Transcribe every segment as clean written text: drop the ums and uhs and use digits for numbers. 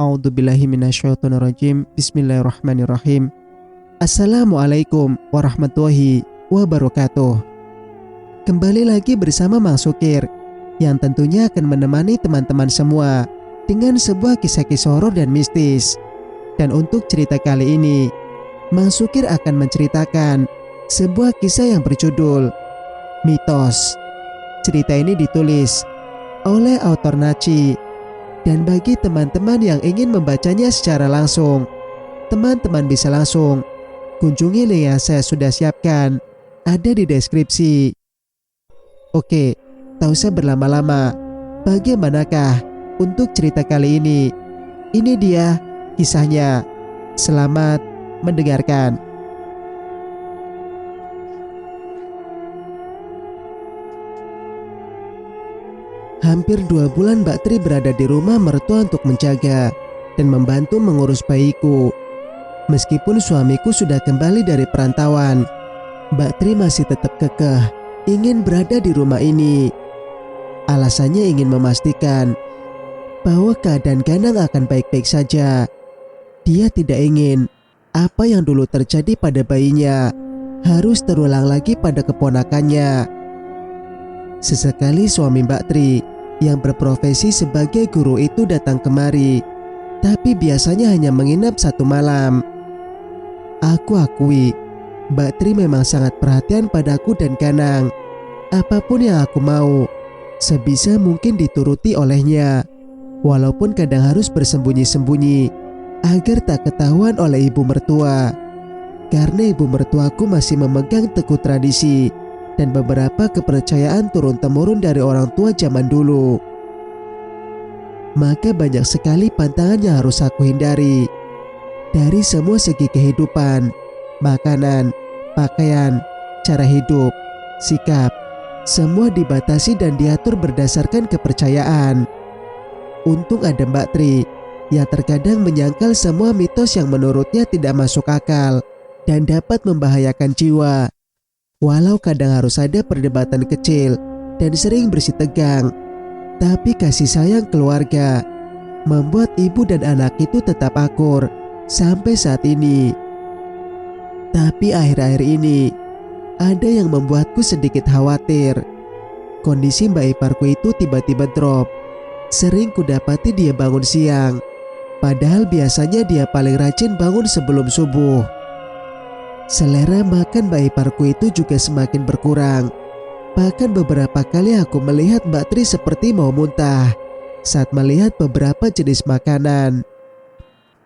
A'udzubillahi minasyaitonirrajim. Bismillahirrahmanirrahim. Assalamualaikum warahmatullahi wabarakatuh. Kembali lagi bersama Mang Sukir, yang tentunya akan menemani teman-teman semua dengan sebuah kisah-kisah horor dan mistis. Dan untuk cerita kali ini, Mang Sukir akan menceritakan sebuah kisah yang berjudul Mitos. Cerita ini ditulis oleh autor Naci. Dan bagi teman-teman yang ingin membacanya secara langsung, teman-teman bisa langsung kunjungi link yang saya sudah siapkan, ada di deskripsi. Oke, tak usah berlama-lama. Bagaimanakah untuk cerita kali ini? Ini dia kisahnya. Selamat mendengarkan. Hampir 2 bulan Mbak Tri berada di rumah mertua untuk menjaga dan membantu mengurus bayiku. Meskipun suamiku sudah kembali dari perantauan, Mbak Tri masih tetap kekeh ingin berada di rumah ini. Alasannya ingin memastikan bahwa keadaan Ganang akan baik-baik saja. Dia tidak ingin apa yang dulu terjadi pada bayinya harus terulang lagi pada keponakannya. Sesekali suami Mbak Tri yang berprofesi sebagai guru itu datang kemari, tapi biasanya hanya menginap 1 malam. Aku akui, Mbak Tri memang sangat perhatian padaku dan Ganang. Apapun yang aku mau, sebisa mungkin dituruti olehnya, walaupun kadang harus bersembunyi-sembunyi agar tak ketahuan oleh ibu mertua. Karena ibu mertuaku masih memegang teguh tradisi dan beberapa kepercayaan turun-temurun dari orang tua zaman dulu. Maka banyak sekali pantangan yang harus aku hindari. Dari semua segi kehidupan, makanan, pakaian, cara hidup, sikap, semua dibatasi dan diatur berdasarkan kepercayaan. Untung ada Mbak Tri yang terkadang menyangkal semua mitos yang menurutnya tidak masuk akal dan dapat membahayakan jiwa. Walau kadang harus ada perdebatan kecil dan sering bersih tegang, tapi kasih sayang keluarga membuat ibu dan anak itu tetap akur sampai saat ini. Tapi akhir-akhir ini ada yang membuatku sedikit khawatir. Kondisi mbak iparku itu tiba-tiba drop. Sering kudapati dia bangun siang, padahal biasanya dia paling rajin bangun sebelum subuh. Selera makan Mbak iparku itu juga semakin berkurang. Bahkan beberapa kali aku melihat Mbak Tri seperti mau muntah saat melihat beberapa jenis makanan.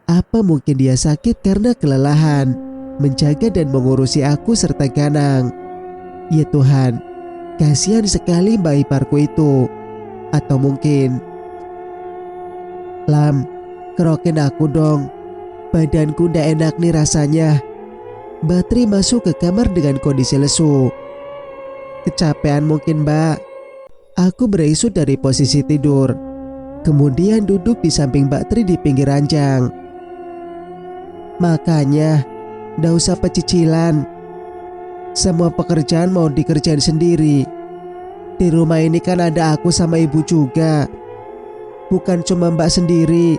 Apa mungkin dia sakit karena kelelahan menjaga dan mengurusi aku serta Ganang? Ya Tuhan, kasihan sekali Mbak iparku itu. Atau mungkin, Lam, kerokin aku dong. Badanku ndak enak nih rasanya. Mbak Tri masuk ke kamar dengan kondisi lesu. Kecapean mungkin Mbak. Aku berisut dari posisi tidur, kemudian duduk di samping Mbak Tri di pinggir ranjang. Makanya, ndak usah pecicilan. Semua pekerjaan mau dikerjain sendiri. Di rumah ini kan ada aku sama ibu juga. Bukan cuma Mbak sendiri.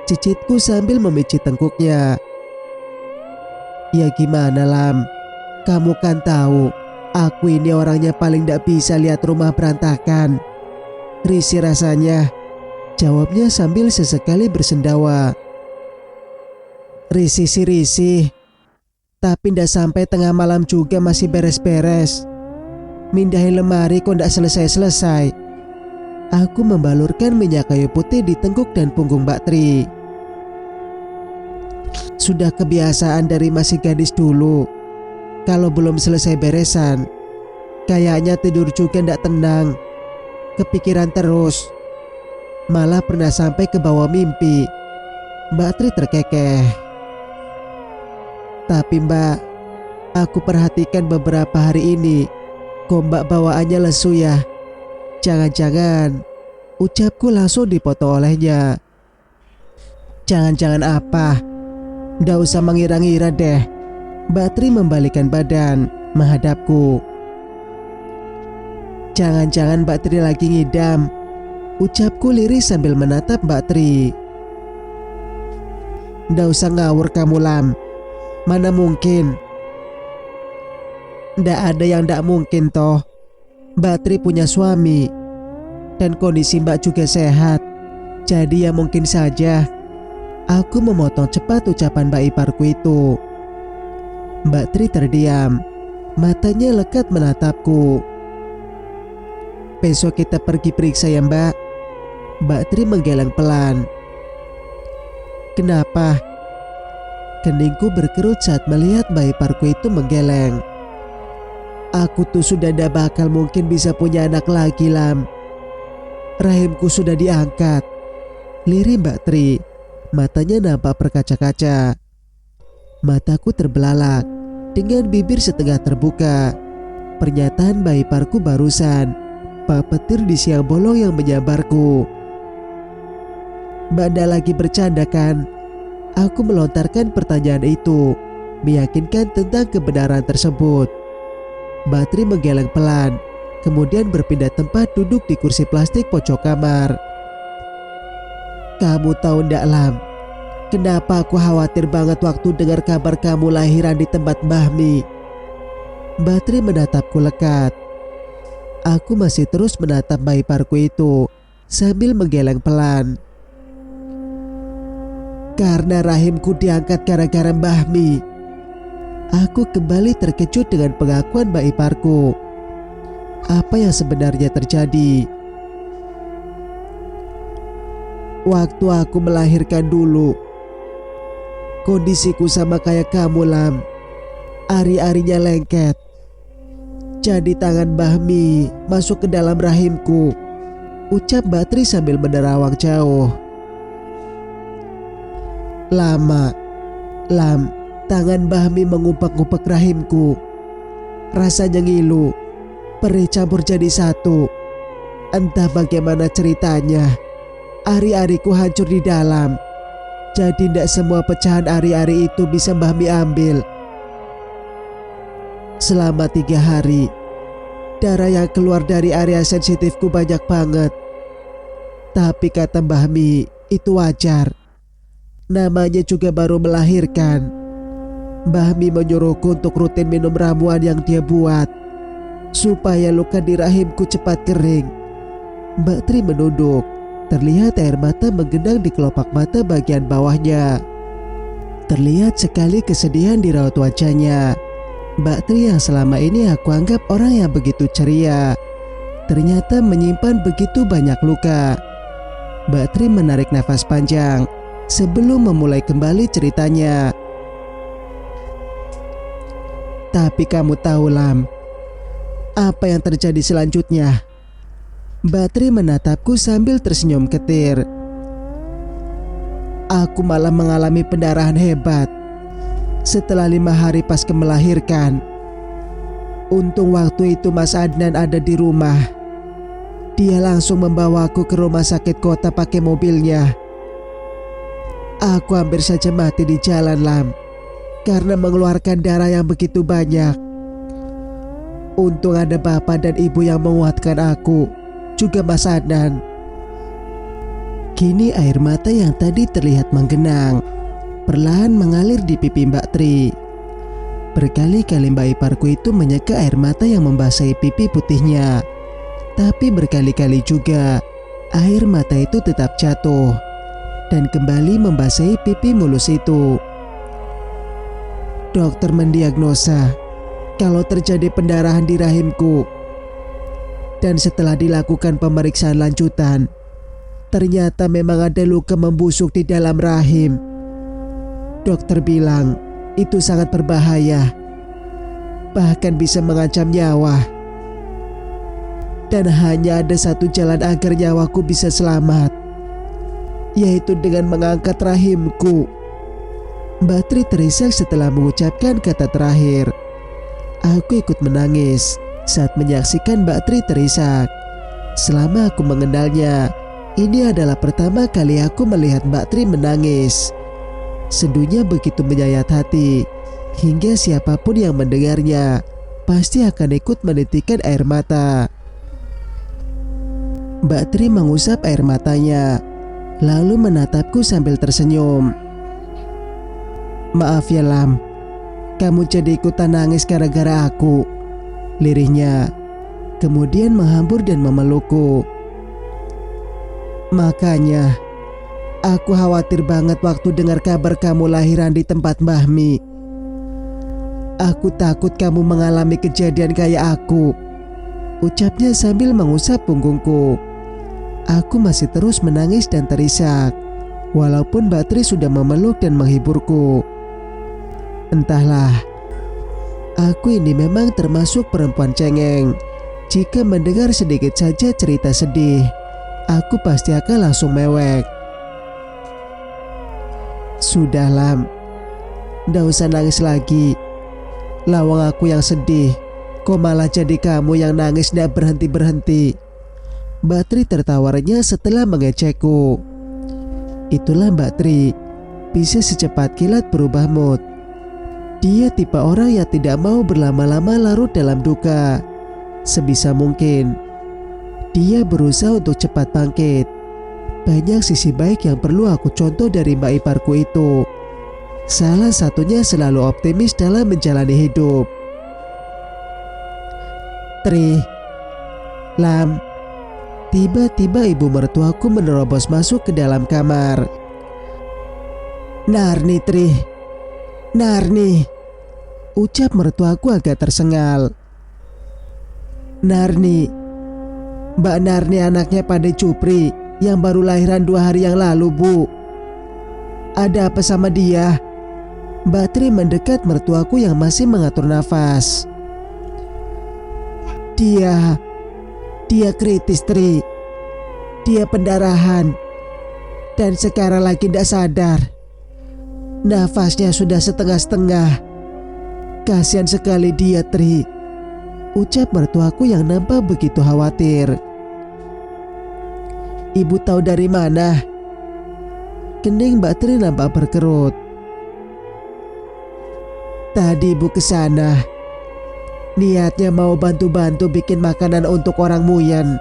Cicitku sambil memijit tengkuknya. Ya gimana Lam, kamu kan tahu aku ini orangnya paling gak bisa lihat rumah berantakan. Risih rasanya, jawabnya sambil sesekali bersendawa. Risih sih risih, tapi ndak sampai tengah malam juga masih beres-beres. Mindahin lemari kok ndak selesai-selesai. Aku membalurkan minyak kayu putih di tengkuk dan punggung Mbak Tri. Sudah kebiasaan dari masih gadis dulu. Kalau belum selesai beresan, kayaknya tidur juga ndak tenang. Kepikiran terus. Malah pernah sampai ke bawah mimpi. Mbak Tri terkekeh. Tapi Mbak, aku perhatikan beberapa hari ini kok Mbak bawaannya lesu ya. Jangan-jangan, ucapku langsung dipotong olehnya. Jangan-jangan apa? Nggak usah mengira-ngira deh. Mbak Tri membalikkan badan menghadapku. Jangan-jangan Mbak Tri lagi ngidam, ucapku lirih sambil menatap Mbak Tri. Nggak usah ngawur kamu Lam. Mana mungkin. Nggak ada yang nggak mungkin toh. Mbak Tri punya suami. Dan kondisi Mbak juga sehat. Jadi ya mungkin saja. Aku memotong cepat ucapan Mbak iparku itu. Mbak Tri terdiam. Matanya lekat menatapku. Besok kita pergi periksa ya Mbak. Mbak Tri menggeleng pelan. Kenapa? Keningku berkerut saat melihat Mbak iparku itu menggeleng. Aku tuh sudah tidak bakal mungkin bisa punya anak lagi Lam. Rahimku sudah diangkat. Lirih Mbak Tri. Matanya nampak berkaca-kaca. Mataku terbelalak. Dengan bibir setengah terbuka. Pernyataan Mbak iparku barusan. Pak petir di siang bolong yang menyambarku. Mbak ndak lagi bercanda kan? Aku melontarkan pertanyaan itu. Meyakinkan tentang kebenaran tersebut. Mbak Tri menggeleng pelan. Kemudian berpindah tempat duduk di kursi plastik pojok kamar. Kamu tahu ndak Lam? Kenapa aku khawatir banget waktu dengar kabar kamu lahiran di tempat Mbah Mi? Mbak Tri menatapku lekat. Aku masih terus menatap Mbak iparku itu sambil menggeleng pelan. Karena rahimku diangkat gara-gara Mbah Mi. Aku kembali terkejut dengan pengakuan Mbak iparku. Apa yang sebenarnya terjadi? Waktu aku melahirkan dulu, kondisiku sama kayak kamu Lam. Ari-arinya lengket. Jadi tangan Mbah Mi masuk ke dalam rahimku. Ucap Mbak Tri sambil menerawang jauh. Lama, Lam, tangan Mbah Mi mengumpak-ngumpak rahimku. Rasanya ngilu, perih campur jadi satu. Entah bagaimana ceritanya, ari-ariku hancur di dalam. Jadi tidak semua pecahan ari-ari itu bisa Mbah Mi ambil. Selama 3 hari, darah yang keluar dari area sensitifku banyak banget. Tapi kata Mbah Mi, itu wajar. Namanya juga baru melahirkan. Mbah Mi menyuruhku untuk rutin minum ramuan yang dia buat, supaya luka di rahimku cepat kering. Mbak Tri menunduk. Terlihat air mata menggenang di kelopak mata bagian bawahnya. Terlihat sekali kesedihan di raut wajahnya. Mbak Tri yang selama ini aku anggap orang yang begitu ceria, ternyata menyimpan begitu banyak luka. Mbak Tri menarik nafas panjang sebelum memulai kembali ceritanya. Tapi kamu tahu Lam, apa yang terjadi selanjutnya? Mbak Tri menatapku sambil tersenyum ketir. Aku malah mengalami pendarahan hebat setelah 5 hari pasca melahirkan. Untung waktu itu Mas Adnan ada di rumah. Dia langsung membawaku ke rumah sakit kota pakai mobilnya. Aku hampir saja mati di jalan Lam, karena mengeluarkan darah yang begitu banyak. Untung ada bapak dan ibu yang menguatkan aku, juga Mas Adnan. Kini air mata yang tadi terlihat menggenang perlahan mengalir di pipi Mbak Tri. Berkali-kali Mbak iparku itu menyeka air mata yang membasahi pipi putihnya. Tapi berkali-kali juga air mata itu tetap jatuh dan kembali membasahi pipi mulus itu. Dokter mendiagnosa kalau terjadi pendarahan di rahimku. Dan setelah dilakukan pemeriksaan lanjutan, ternyata memang ada luka membusuk di dalam rahim. Dokter bilang itu sangat berbahaya, bahkan bisa mengancam nyawa. Dan hanya ada satu jalan agar nyawaku bisa selamat, yaitu dengan mengangkat rahimku. Mbak Tri terisak setelah mengucapkan kata terakhir. Aku ikut menangis saat menyaksikan Mbak Tri terisak. Selama aku mengenalnya, ini adalah pertama kali aku melihat Mbak Tri menangis. Seduhnya begitu menyayat hati, hingga siapapun yang mendengarnya pasti akan ikut menitikkan air mata. Mbak Tri mengusap air matanya, lalu menatapku sambil tersenyum. Maaf ya Lam, kamu jadi ikutan nangis gara-gara aku, lirihnya. Kemudian menghambur dan memelukku. Makanya aku khawatir banget waktu dengar kabar kamu lahiran di tempat Mbah Mi. Aku takut kamu mengalami kejadian kayak aku, ucapnya sambil mengusap punggungku. Aku masih terus menangis dan terisak, walaupun Mbak Tri sudah memeluk dan menghiburku. Entahlah, aku ini memang termasuk perempuan cengeng. Jika mendengar sedikit saja cerita sedih, aku pasti akan langsung mewek. Sudah Lam, nggak usah nangis lagi. Lawang aku yang sedih, kok malah jadi kamu yang nangis nggak berhenti-berhenti. Mbak Tri tertawarnya setelah mengecekku. Itulah Mbak Tri, bisa secepat kilat berubah mood. Dia tipe orang yang tidak mau berlama-lama larut dalam duka. Sebisa mungkin dia berusaha untuk cepat bangkit. Banyak sisi baik yang perlu aku contoh dari mbak iparku itu. Salah satunya selalu optimis dalam menjalani hidup. Tri, Lam. Tiba-tiba ibu mertuaku menerobos masuk ke dalam kamar. Narni Tri, Narni, ucap mertuaku agak tersengal. Narni, Mbak Narni anaknya Pandai Cupri yang baru lahiran 2 hari yang lalu, Bu. Ada apa sama dia? Mbak Tri mendekat mertuaku yang masih mengatur nafas. Dia kritis, Tri. Dia pendarahan dan sekarang lagi tidak sadar. Nafasnya sudah setengah-setengah. Kasihan sekali dia, Tri, ucap mertuaku yang nampak begitu khawatir. Ibu tahu dari mana? Kening Mbak Tri nampak berkerut. Tadi ibu kesana, niatnya mau bantu-bantu bikin makanan untuk orang Muyan.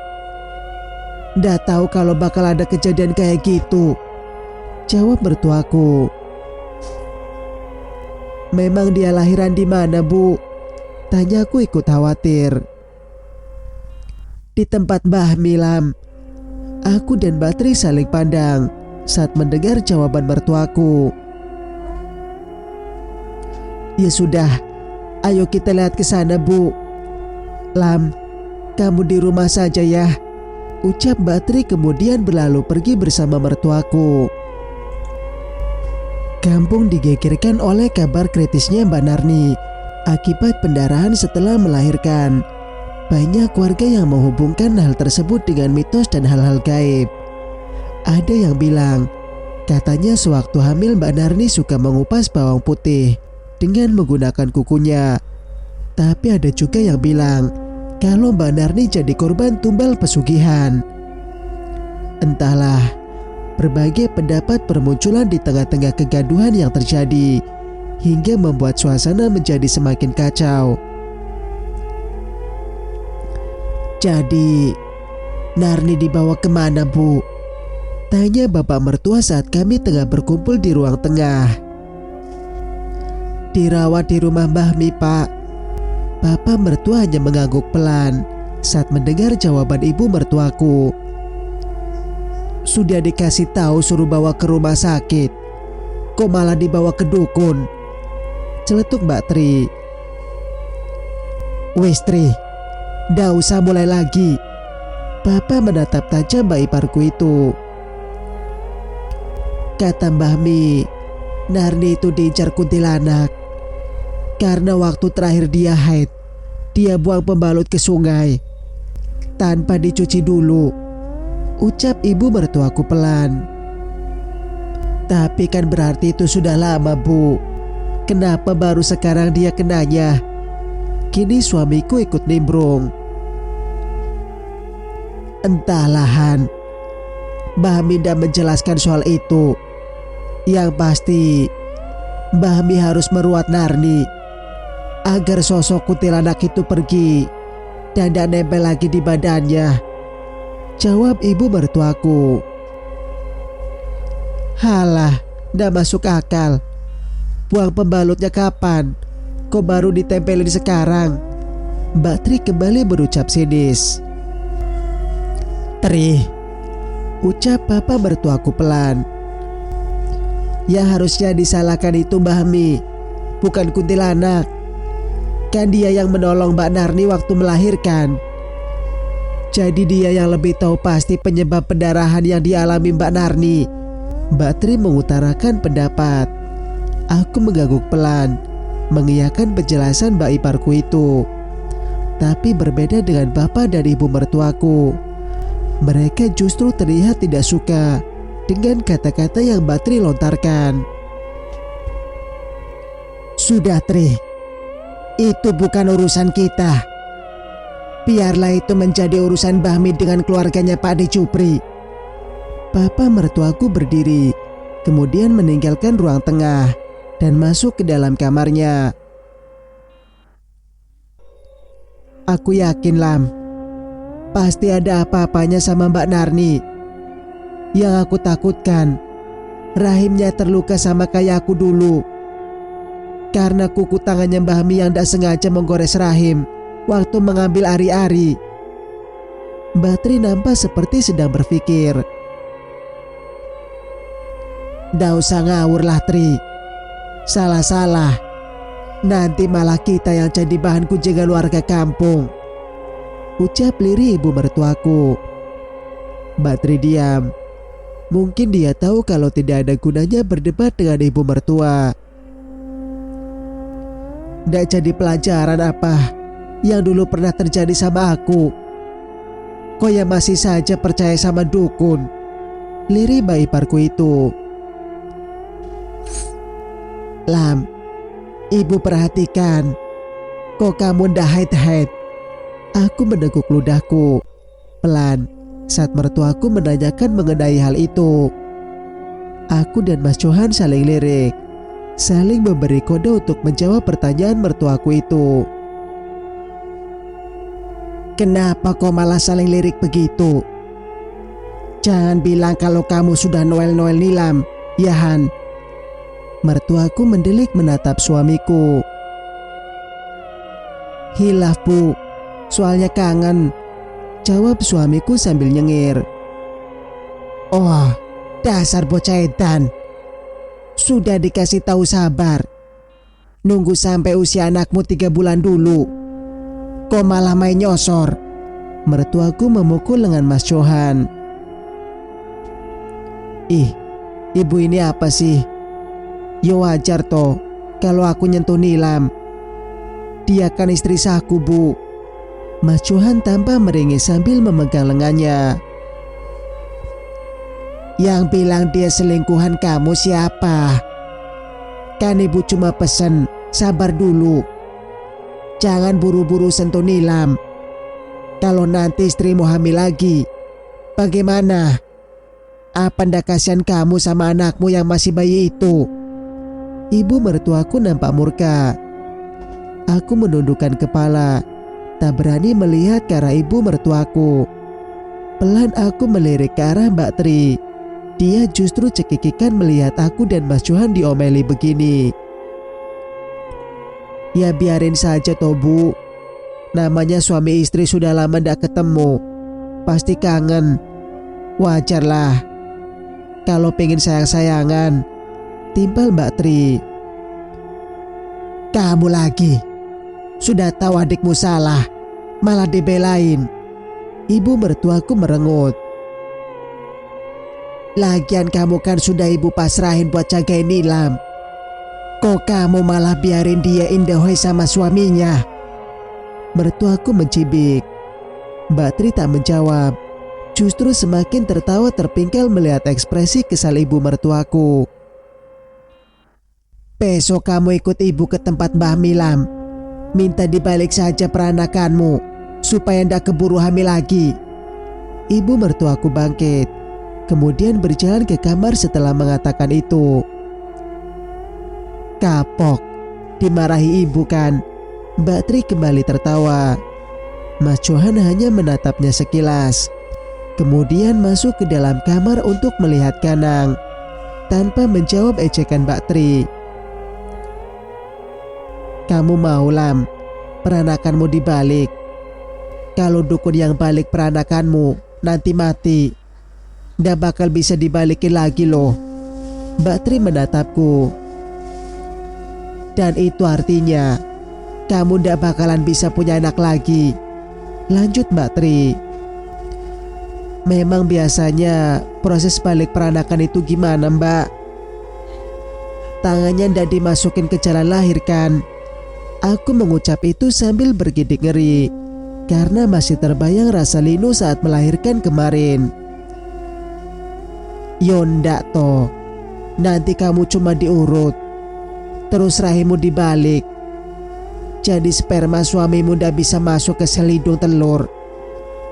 Nggak tahu kalau bakal ada kejadian kayak gitu, jawab mertuaku. Memang dia lahiran di mana, Bu? Tanyaku ikut khawatir. Di tempat Mbah Mi, Lam. Aku dan Mbak Tri saling pandang saat mendengar jawaban mertuaku. Ya sudah, ayo kita lihat ke sana, Bu. Lam, kamu di rumah saja ya, ucap Mbak Tri kemudian berlalu pergi bersama mertuaku. Kampung digegerkan oleh kabar kritisnya Mbak Narni akibat pendarahan setelah melahirkan. Banyak warga yang menghubungkan hal tersebut dengan mitos dan hal-hal gaib. Ada yang bilang, katanya sewaktu hamil Mbak Narni suka mengupas bawang putih dengan menggunakan kukunya. Tapi ada juga yang bilang kalau Mbak Narni jadi korban tumbal pesugihan. Entahlah, berbagai pendapat bermunculan di tengah-tengah kegaduhan yang terjadi hingga membuat suasana menjadi semakin kacau. Jadi, Narni dibawa kemana, Bu? Tanya bapak mertua saat kami tengah berkumpul di ruang tengah. Dirawat di rumah Mbah Mi, Pak. Bapak mertua hanya mengangguk pelan saat mendengar jawaban ibu mertuaku. Sudah dikasih tahu suruh bawa ke rumah sakit, kok malah dibawa ke dukun? Celetuk Mbak Tri. Wes Tri, nggak usah mulai lagi. Bapak menatap tajam mbak iparku itu. Kata Mbah Mi, Narni itu diincar kuntilanak. Karena waktu terakhir dia haid, dia buang pembalut ke sungai tanpa dicuci dulu, ucap ibu mertuaku pelan. Tapi kan berarti itu sudah lama, Bu. Kenapa baru sekarang dia kenanya? Kini suamiku ikut nimbrung. Entahlah Han, Mbah Mi tidak menjelaskan soal itu. Yang pasti Mbah Mi harus meruat Narni agar sosok kuntilanak itu pergi dan tidak nempel lagi di badannya, jawab ibu mertuaku. Halah, tidak masuk akal. Buang pembalutnya kapan? Kok baru ditempelin sekarang? Mbak Tri kembali berucap sinis. Tri, ucap papa mertuaku pelan. Ya harusnya disalahkan itu Mbah Mi, bukan kuntilanak. Kan dia yang menolong Mbak Narni waktu melahirkan. Jadi dia yang lebih tahu pasti penyebab pendarahan yang dialami Mbak Narni. Mbak Tri mengutarakan pendapat. Aku mengangguk pelan, mengiyakan penjelasan mbak iparku itu. Tapi berbeda dengan bapak dan ibu mertuaku. Mereka justru terlihat tidak suka dengan kata-kata yang Mbak Tri lontarkan. Sudah Tri, itu bukan urusan kita. Biarlah itu menjadi urusan Bahmi dengan keluarganya Pak De Jupri. Papa mertuaku berdiri, kemudian meninggalkan ruang tengah dan masuk ke dalam kamarnya. Aku yakin Lam, pasti ada apa-apanya sama Mbak Narni. Yang aku takutkan, rahimnya terluka sama kayak aku dulu. Karena kuku tangannya Mbah Mi yang tidak sengaja menggores rahim waktu mengambil ari-ari. Mbak Tri nampak seperti sedang berpikir. Nggak usah ngawur lah Tri. Salah-salah, nanti malah kita yang jadi bahan kunjungan warga kampung, ucap lirih ibu mertuaku. Mbak Tri diam. Mungkin dia tahu kalau tidak ada gunanya berdebat dengan ibu mertua. Nggak jadi pelajaran apa yang dulu pernah terjadi sama aku. Kok ya masih saja percaya sama dukun, lirih mbak iparku itu. Lam, ibu perhatikan, kok kamu ndak haid-haid? Aku meneguk ludahku pelan saat mertuaku menanyakan mengenai hal itu. Aku dan Mas Johan saling lirik, saling memberi kode untuk menjawab pertanyaan mertuaku itu. Kenapa kau malah saling lirik begitu? Jangan bilang kalau kamu sudah Noel-Noel nilam, ya Han. Mertuaku mendelik menatap suamiku. Hilaf Bu, soalnya kangen, jawab suamiku sambil nyengir. Oh, dasar bocah edan. Sudah dikasih tahu sabar. Nunggu sampai usia anakmu 3 bulan dulu. Kok malah main nyosor? Mertuaku memukul lengan Mas Johan. Ih, ibu ini apa sih? Ya wajar toh kalau aku nyentuh Nilam. Dia kan istri saku Bu. Mas Johan tambah meringis sambil memegang lengannya. Yang bilang dia selingkuhan kamu siapa? Kan ibu cuma pesen sabar dulu. Jangan buru-buru sentuh Nilam. Kalau nanti istrimu hamil lagi, bagaimana? Apa ndak kasihan kamu sama anakmu yang masih bayi itu? Ibu mertuaku nampak murka. Aku menundukkan kepala, tak berani melihat ke arah ibu mertuaku. Pelan aku melirik ke arah Mbak Tri. Dia justru cekikikan melihat aku dan Mas Johan diomeli begini. Ya biarin saja toh Bu. Namanya suami istri sudah lama ndak ketemu, pasti kangen. Wajarlah kalau pengen sayang-sayangan, timpal Mbak Tri. Kamu lagi, sudah tahu adikmu salah, malah dibelain. Ibu mertuaku merengut. Lagian kamu kan sudah ibu pasrahin buat jagain Nilam. Kok kamu malah biarin dia indahoy sama suaminya? Mertuaku mencibik. Mbak Tri tak menjawab, justru semakin tertawa terpingkal melihat ekspresi kesal ibu mertuaku. Besok kamu ikut ibu ke tempat Mbah Milam. Minta dibalik saja peranakanmu supaya ndak keburu hamil lagi. Ibu mertuaku bangkit, kemudian berjalan ke kamar setelah mengatakan itu. Kapok, dimarahi ibu kan? Mbak Tri kembali tertawa. Mas Johan hanya menatapnya sekilas, kemudian masuk ke dalam kamar untuk melihat Kanang tanpa menjawab ejekan Mbak Tri. Kamu mau, Lam, peranakanmu dibalik? Kalau dukun yang balik peranakanmu nanti mati, nggak bakal bisa dibalikin lagi loh. Mbak Tri menatapku. Dan itu artinya kamu nggak bakalan bisa punya anak lagi, lanjut Mbak Tri. Memang biasanya proses balik peranakan itu gimana, Mbak? Tangannya ndak dimasukin ke jalan lahir kan? Aku mengucap itu sambil bergidik ngeri karena masih terbayang rasa linu saat melahirkan kemarin. Yo ndak toh, nanti kamu cuma diurut, terus rahimmu dibalik. Jadi sperma suamimu ndak bisa masuk ke sel hidung telur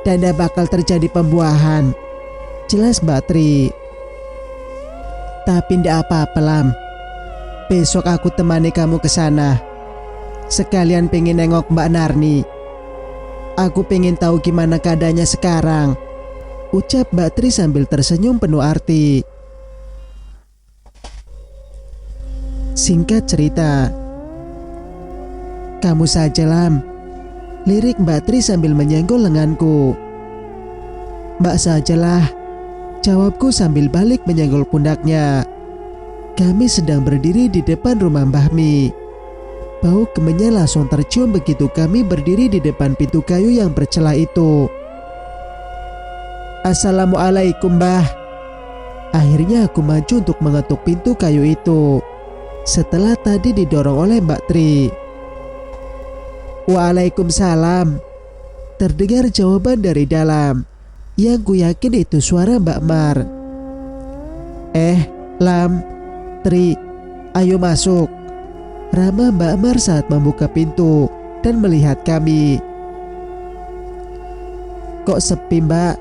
dan ndak bakal terjadi pembuahan, jelas Mbak Tri. Tapi ndak apa-apa, Lam. Besok aku temani kamu ke sana. Sekalian pengen nengok Mbak Narni. Aku pengen tahu gimana keadaannya sekarang, ucap Mbak Tri sambil tersenyum penuh arti. Singkat cerita, kamu saja, Lam, lirik Mbak Tri sambil menyenggol lenganku. Mbak sajalah, jawabku sambil balik menyenggol pundaknya. Kami sedang berdiri di depan rumah Mbah Mi. Bau kemennya langsung tercium begitu kami berdiri di depan pintu kayu yang bercelah itu. Assalamualaikum, Mbah. Akhirnya aku maju untuk mengetuk pintu kayu itu setelah tadi didorong oleh Mbak Tri. Waalaikumsalam, terdengar jawaban dari dalam, yang ku yakin itu suara Mbak Mar. Lam, Tri, ayo masuk, ramah Mbak Mar saat membuka pintu dan melihat kami. Kok sepi, Mbak?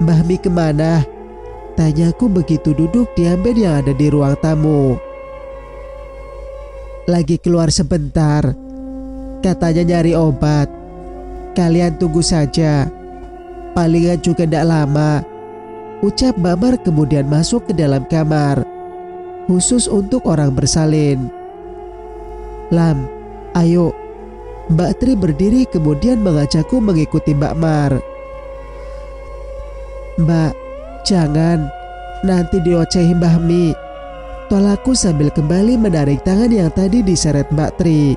Mbah Mi kemana? Tanyaku begitu duduk di amben yang ada di ruang tamu. Lagi keluar sebentar, katanya nyari obat. Kalian tunggu saja, palingan juga tidak lama, ucap Mbak Mar kemudian masuk ke dalam kamar khusus untuk orang bersalin. Lam, ayo. Mbak Tri berdiri kemudian mengajakku mengikuti Mbak Mar. Mbak, jangan, nanti diocehi Mbah Mi, tolakku sambil kembali menarik tangan yang tadi diseret Mbak Tri.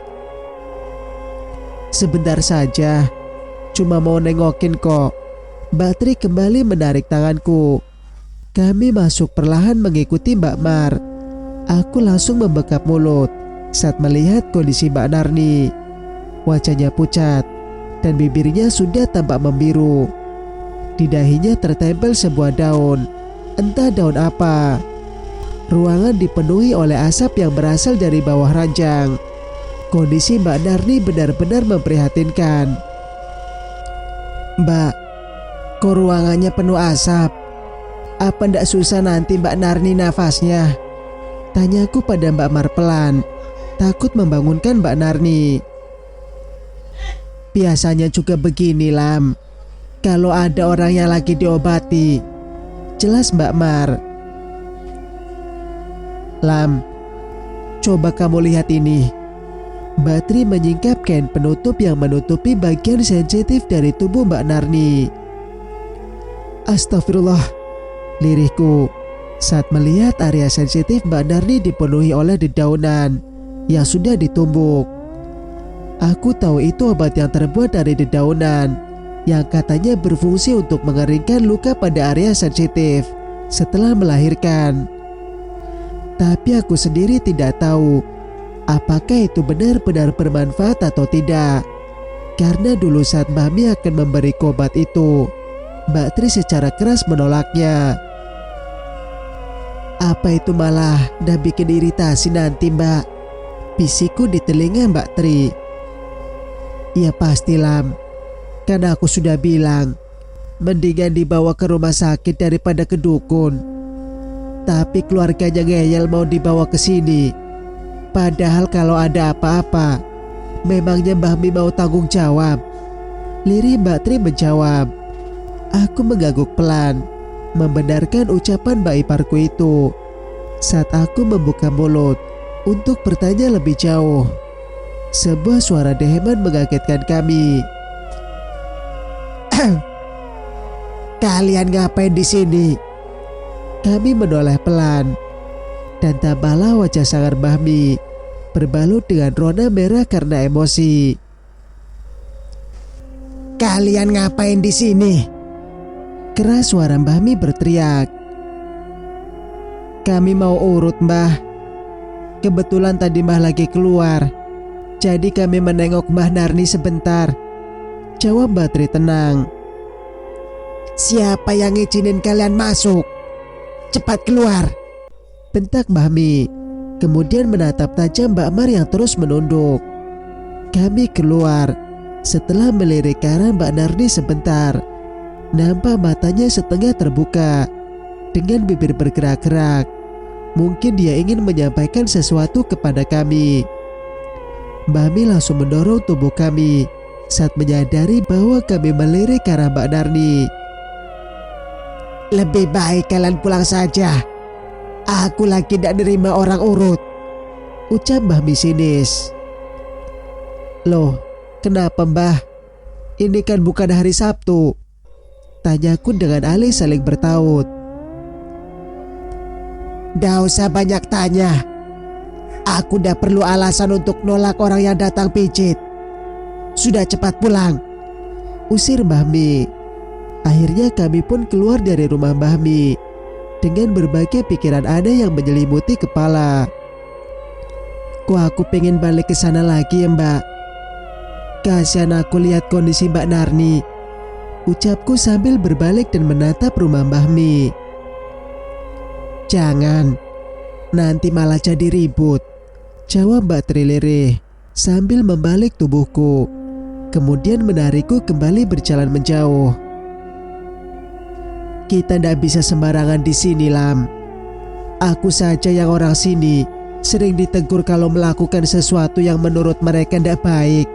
Sebentar saja, cuma mau nengokin kok. Mbak Tri kembali menarik tanganku. Kami masuk perlahan mengikuti Mbak Mar. Aku langsung membekap mulut saat melihat kondisi Mbak Narni. Wajahnya pucat dan bibirnya sudah tampak membiru. Di dahinya tertempel sebuah daun, entah daun apa. Ruangan dipenuhi oleh asap yang berasal dari bawah ranjang. Kondisi Mbak Narni benar-benar memprihatinkan. Mbak, kok ruangannya penuh asap? Apa ndak susah nanti Mbak Narni nafasnya? Tanyaku pada Mbak Mar pelan, takut membangunkan Mbak Narni. Biasanya juga begini, Lam, kalau ada orang yang lagi diobati, jelas Mbak Mar. Lam, coba kamu lihat ini. Mbak Tri menyingkap kain penutup yang menutupi bagian sensitif dari tubuh Mbak Narni. Astagfirullah, lirihku saat melihat area sensitif Mbak Narni dipenuhi oleh dedaunan yang sudah ditumbuk. Aku tahu itu obat yang terbuat dari dedaunan yang katanya berfungsi untuk mengeringkan luka pada area sensitif setelah melahirkan. Tapi aku sendiri tidak tahu apakah itu benar-benar bermanfaat atau tidak. Karena dulu saat Mbah Mi akan memberi obat itu, Mbak Tri secara keras menolaknya. Apa itu malah dah bikin iritasi nanti, Mbak? Bisikku di telinga Mbak Tri. Ya pasti, Lam, karena aku sudah bilang mendingan dibawa ke rumah sakit daripada ke dukun. Tapi keluarganya ngeyel mau dibawa ke sini. Padahal kalau ada apa-apa, memangnya Mbah Mi mau tanggung jawab? Lirih Mbak Tri menjawab. Aku mengangguk pelan, membenarkan ucapan Mbak iparku itu. Saat aku membuka mulut untuk bertanya lebih jauh. Sebuah suara deheman mengagetkan kami. Kalian ngapain di sini? Kami menoleh pelan, dan tampaklah wajah sangar Bahmi berbalut dengan rona merah karena emosi. Kalian ngapain di sini? Keras suara Bahmi berteriak. Kami mau urut, Mbah. Kebetulan tadi Mbah lagi keluar, jadi kami menengok Mbah Narni sebentar, jawab Mbak Tri tenang. Siapa yang ngizinin kalian masuk? Cepat keluar, bentak Bahmi, kemudian menatap tajam Mbak Mar yang terus menunduk. Kami keluar. Setelah melirik ke arah Mbak Narni sebentar, nampak matanya setengah terbuka, dengan bibir bergerak-gerak. Mungkin dia ingin menyampaikan sesuatu kepada kami. Bahmi langsung mendorong tubuh kami saat menyadari bahwa kami melirik ke arah Mbak Narni. Lebih baik kalian pulang saja. Aku lagi tidak nerima orang urut, ucap Bahmi sinis. Loh, kenapa Mbah? Ini kan bukan hari Sabtu, tanyaku dengan alih saling bertaut. Nggak usah banyak tanya. Aku udah perlu alasan untuk nolak orang yang datang pijit. Sudah cepat pulang, usir Bahmi. Akhirnya kami pun keluar dari rumah Bahmi dengan berbagai pikiran aneh yang menyelimuti kepala. Kok aku pengen balik ke sana lagi ya Mbak? Kasihan aku lihat kondisi Mbak Narni, ucapku sambil berbalik dan menatap rumah Bahmi. Jangan, nanti malah jadi ribut, jawab Mbak Tri lirih sambil membalik tubuhku, kemudian menarikku kembali berjalan menjauh. Kita ndak bisa sembarangan di sini, Lam. Aku saja yang orang sini sering ditegur kalau melakukan sesuatu yang menurut mereka ndak baik.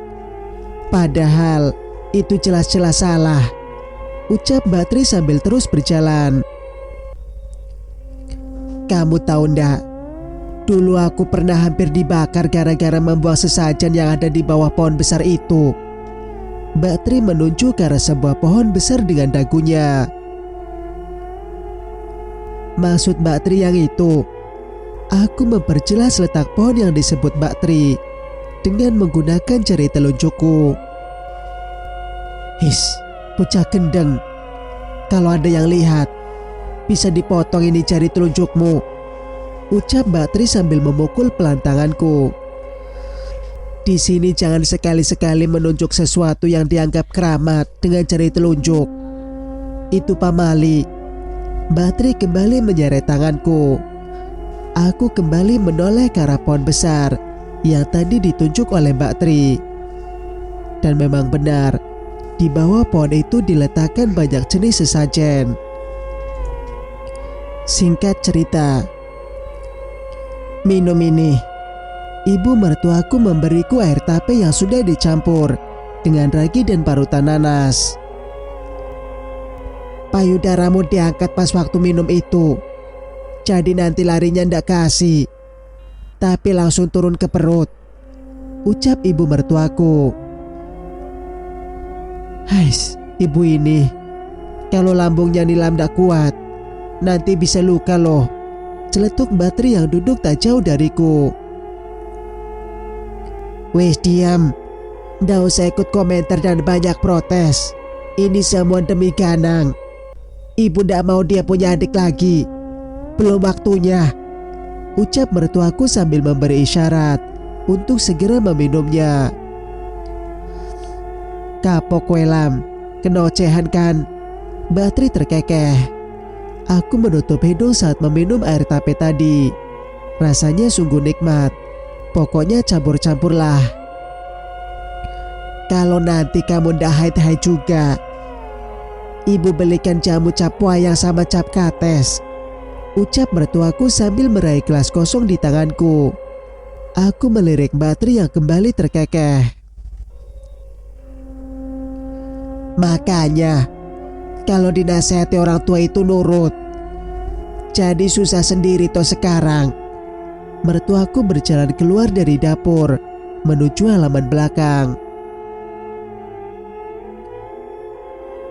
Padahal itu jelas-jelas salah, ucap Mbak Tri sambil terus berjalan. Kamu tahu ndak? Dulu aku pernah hampir dibakar gara-gara membuang sesajen yang ada di bawah pohon besar itu. Mbak Tri menunjuk ke arah sebuah pohon besar dengan dagunya. Maksud Mbak Tri yang itu? Aku memperjelas letak pohon yang disebut Mbak Tri dengan menggunakan jari telunjukku. His, bocah gendeng. Kalau ada yang lihat, bisa dipotong ini jari telunjukmu, ucap Mbak Tri sambil memukul pelan tanganku. Di sini jangan sekali-sekali menunjuk sesuatu yang dianggap keramat dengan jari telunjuk. Itu pamali. Mbak Tri kembali menyeret tanganku. Aku kembali menoleh ke arah pohon besar yang tadi ditunjuk oleh Mbak Tri. Dan memang benar, di bawah pohon itu diletakkan banyak jenis sesajen. Singkat cerita, minum ini. Ibu mertuaku memberiku air tape yang sudah dicampur dengan ragi dan parutan nanas. Payudaramu diangkat pas waktu minum itu, jadi nanti larinya ndak kasih, tapi langsung turun ke perut, ucap ibu mertuaku. Hais, ibu ini, kalau lambungnya Nilam ndak kuat, nanti bisa luka loh, celetuk Mbak Tri yang duduk tak jauh dariku. Wes diam, ndak usah ikut komentar dan banyak protes. Ini semua demi Ganang. Ibu ndak mau dia punya adik lagi. Belum waktunya, ucap mertuaku sambil memberi isyarat untuk segera meminumnya. Kapok Welam, kena ocehan kan? Mbak Tri terkekeh. Aku menutup hidung saat meminum air tape tadi. Rasanya sungguh nikmat. Pokoknya campur-campurlah. Kalau nanti kamu ndak haid-haid juga, ibu belikan jamu cap wayang sama cap kates, ucap mertuaku sambil meraih gelas kosong di tanganku. Aku melirik Mbak Tri yang kembali terkekeh. Makanya, kalau dinasehati orang tua itu nurut. Jadi susah sendiri toh sekarang. Mertuaku berjalan keluar dari dapur, menuju halaman belakang.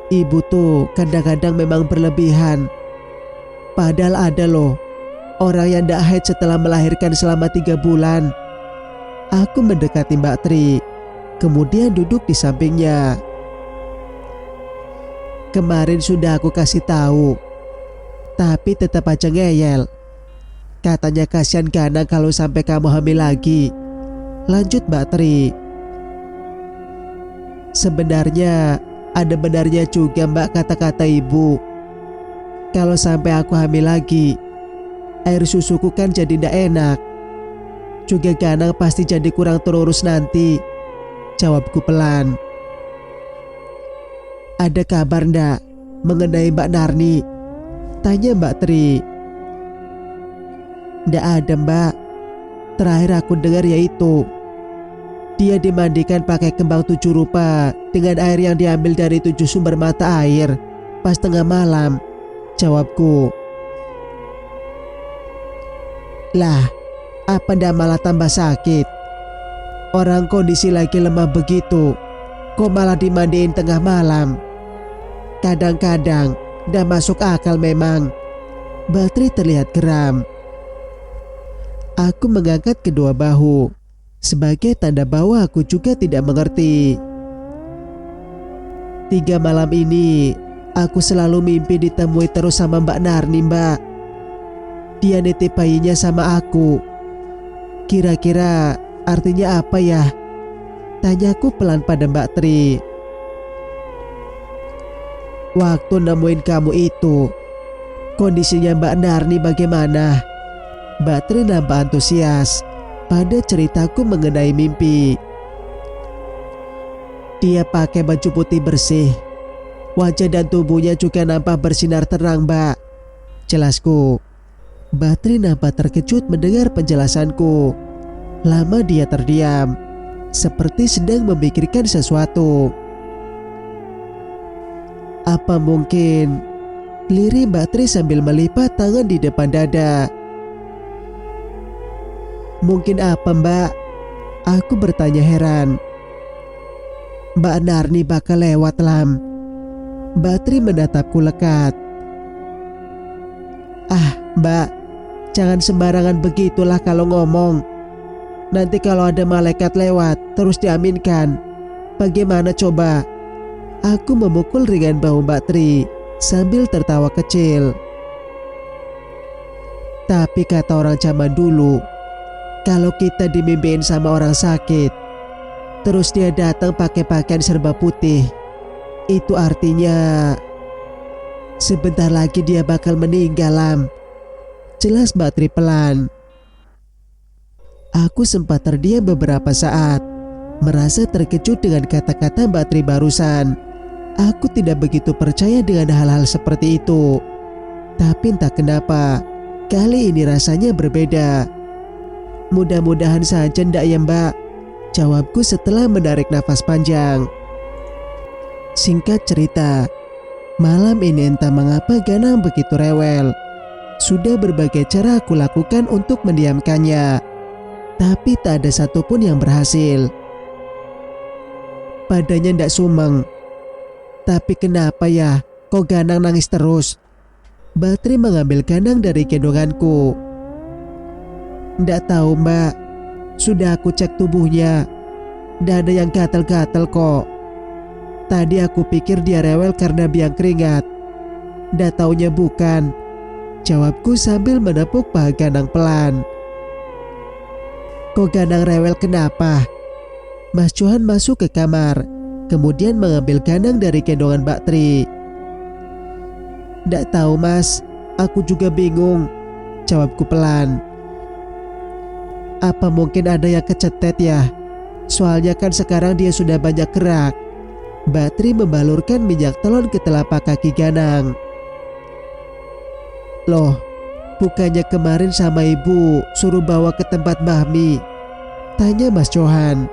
Ibu tuh kadang-kadang memang berlebihan. Padahal ada loh orang yang ndak haid setelah melahirkan selama 3 bulan. Aku mendekati Mbak Tri, kemudian duduk di sampingnya. Kemarin sudah aku kasih tahu, tapi tetap aja ngeyel. Katanya kasihan Ganang kalau sampai kamu hamil lagi. Lanjut Mbak Tri. Sebenarnya ada benarnya juga Mbak kata-kata ibu. Kalau sampai aku hamil lagi, air susuku kan jadi ndak enak. Juga Ganang pasti jadi kurang terurus nanti. Jawabku pelan. Ada kabar ndak mengenai Mbak Narni? Tanya Mbak Tri. Ndak ada Mbak. Terakhir aku dengar yaitu dia dimandikan pakai kembang 7 rupa dengan air yang diambil dari 7 sumber mata air pas tengah malam. Jawabku. Lah, apa ndak malah tambah sakit? Orang kondisi lagi lemah begitu, kok malah dimandiin tengah malam? Kadang-kadang ndak masuk akal memang. Mbak Tri terlihat geram. Aku mengangkat kedua bahu sebagai tanda bahwa aku juga tidak mengerti. 3 malam ini aku selalu mimpi ditemui terus sama Mbak Narni Mbak. Dia nitip bayinya sama aku. Kira-kira artinya apa ya? Tanyaku pelan pada Mbak Tri. Waktu nemuin kamu itu, kondisinya Mbak Narni bagaimana? Mbak Tri nampak antusias pada ceritaku mengenai mimpi. Dia pakai baju putih bersih. Wajah dan tubuhnya juga nampak bersinar terang Mbak. Jelasku. Mbak Tri nampak terkejut mendengar penjelasanku. Lama dia terdiam, seperti sedang memikirkan sesuatu. Apa mungkin? Lirih Mbak Tri sambil melipat tangan di depan dada. Mungkin apa Mbak? Aku bertanya heran. Mbak Narni bakal lewat Lam. Mbak Tri menatapku lekat. Ah Mbak, jangan sembarangan begitulah kalau ngomong. Nanti kalau ada malaikat lewat terus diaminkan, bagaimana coba? Aku memukul ringan bahu Mbak Tri sambil tertawa kecil. Tapi kata orang zaman dulu, kalau kita dimimpiin sama orang sakit, terus dia datang pakai pakaian serba putih, itu artinya sebentar lagi dia bakal meninggal Lam. Jelas Mbak Tri pelan. Aku sempat terdiam beberapa saat, merasa terkejut dengan kata-kata Mbak Tri barusan. Aku tidak begitu percaya dengan hal-hal seperti itu. Tapi entah kenapa, kali ini rasanya berbeda. Mudah-mudahan saja ndak ya Mbak, jawabku setelah menarik nafas panjang. Singkat cerita, malam ini entah mengapa Ganang begitu rewel. Sudah berbagai cara aku lakukan untuk mendiamkannya, tapi tak ada satupun yang berhasil. Badannya ndak sumeng. Tapi kenapa ya, kok Ganang nangis terus? Mbak Tri mengambil Ganang dari gendonganku. Ndak tahu Mbak, sudah aku cek tubuhnya, ndak ada yang gatal-gatal kok. Tadi aku pikir dia rewel karena biang keringat, ndak taunya bukan. Jawabku sambil menepuk paha Ganang pelan. Kok Ganang rewel kenapa? Mas Johan masuk ke kamar, kemudian mengambil Ganang dari gendongan Mbak Tri. Ndak tahu Mas, aku juga bingung, jawabku pelan. Apa mungkin ada yang kecetet ya? Soalnya kan sekarang dia sudah banyak gerak. Mbak Tri membalurkan minyak telon ke telapak kaki Ganang. Loh, bukannya kemarin sama ibu suruh bawa ke tempat Mahmi? Tanya Mas Johan.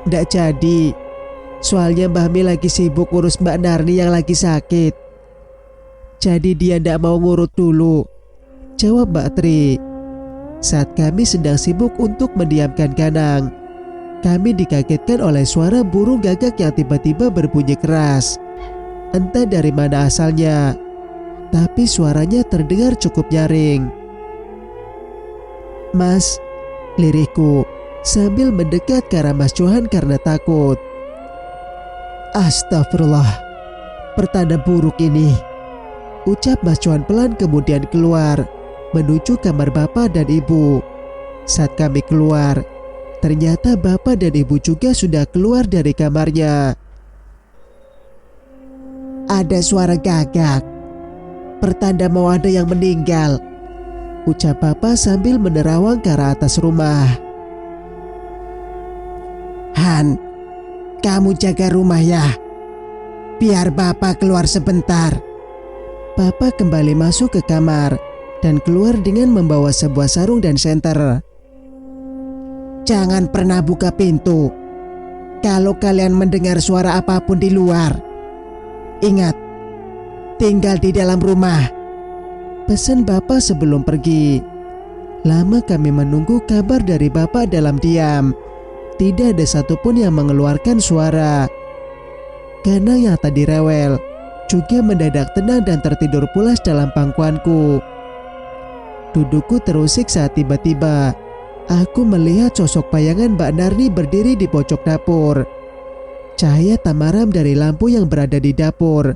Ndak jadi. Soalnya Mbak Mi lagi sibuk urus Mbak Narni yang lagi sakit. Jadi dia ndak mau ngurut dulu, jawab Mbak Tri. Saat kami sedang sibuk untuk mendiamkan Ganang, kami dikagetkan oleh suara burung gagak yang tiba-tiba berbunyi keras. Entah dari mana asalnya, tapi suaranya terdengar cukup nyaring. "Mas," lirihku sambil mendekat ke arah Mas Johan karena takut. "Astagfirullah, pertanda buruk ini," ucap Mas Johan pelan kemudian keluar menuju kamar bapak dan ibu. Saat kami keluar, ternyata bapak dan ibu juga sudah keluar dari kamarnya. "Ada suara gagak, pertanda mau ada yang meninggal," ucap bapak sambil menerawang ke arah atas rumah. "Han, kamu jaga rumah ya. Biar bapak keluar sebentar." Bapak kembali masuk ke kamar dan keluar dengan membawa sebuah sarung dan senter. "Jangan pernah buka pintu. Kalau kalian mendengar suara apapun di luar, ingat, tinggal di dalam rumah," pesan bapak sebelum pergi. Lama kami menunggu kabar dari bapak dalam diam. Tidak ada satupun yang mengeluarkan suara. Ganang yang tadi rewel juga mendadak tenang dan tertidur pulas dalam pangkuanku. Dudukku terusik saat tiba-tiba aku melihat sosok bayangan Mbak Narni berdiri di pojok dapur. Cahaya tamaram dari lampu yang berada di dapur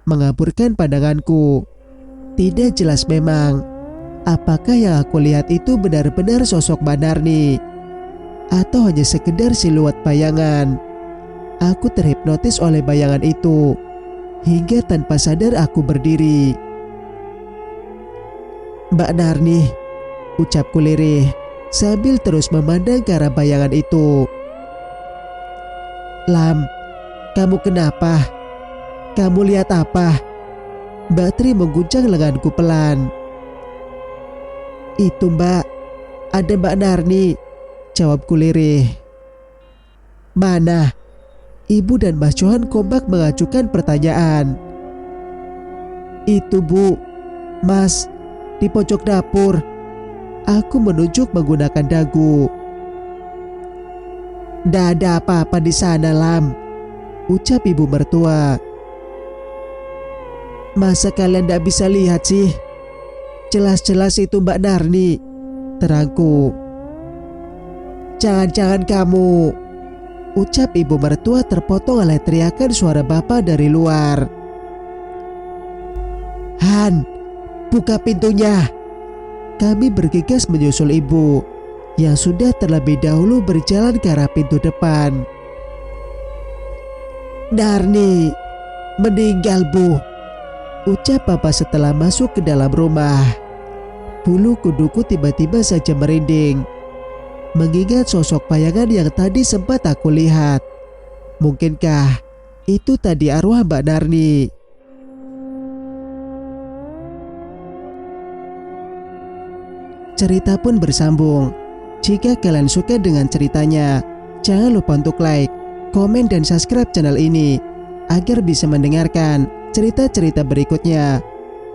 mengaburkan pandanganku. Tidak jelas memang apakah yang aku lihat itu benar-benar sosok Mbak Narni atau hanya sekedar siluet bayangan. Aku terhipnotis oleh bayangan itu hingga tanpa sadar aku berdiri. "Mbak Narni," ucapku lirih sambil terus memandang ke arah bayangan itu. "Lam, kamu kenapa? Kamu lihat apa?" Mbak Tri mengguncang lenganku pelan. "Itu Mbak, ada Mbak Narni," jawabku lirih. "Mana?" Ibu dan Mas Johan kompak mengajukan pertanyaan. "Itu Bu, Mas, di pojok dapur." Aku menunjuk menggunakan dagu. "Nggak ada apa-apa di sana, Lam," ucap ibu mertua. "Masa kalian nggak bisa lihat sih? Jelas-jelas itu Mbak Narni," terangku. "Jangan-jangan kamu," ucap ibu mertua terpotong oleh teriakan suara bapak dari luar. "Han, buka pintunya." Kami bergegas menyusul ibu yang sudah terlebih dahulu berjalan ke arah pintu depan. "Narni meninggal, Bu," ucap papa setelah masuk ke dalam rumah. Bulu kuduku tiba-tiba saja merinding mengingat sosok bayangan yang tadi sempat aku lihat. Mungkinkah itu tadi arwah Mbak Narni? Cerita pun bersambung. Jika kalian suka dengan ceritanya, jangan lupa untuk like, komen, dan subscribe channel ini agar bisa mendengarkan cerita-cerita berikutnya.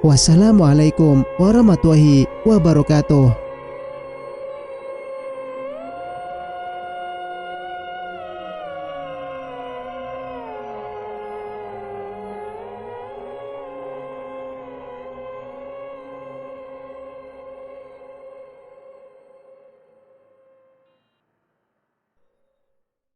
Wassalamualaikum warahmatullahi wabarakatuh.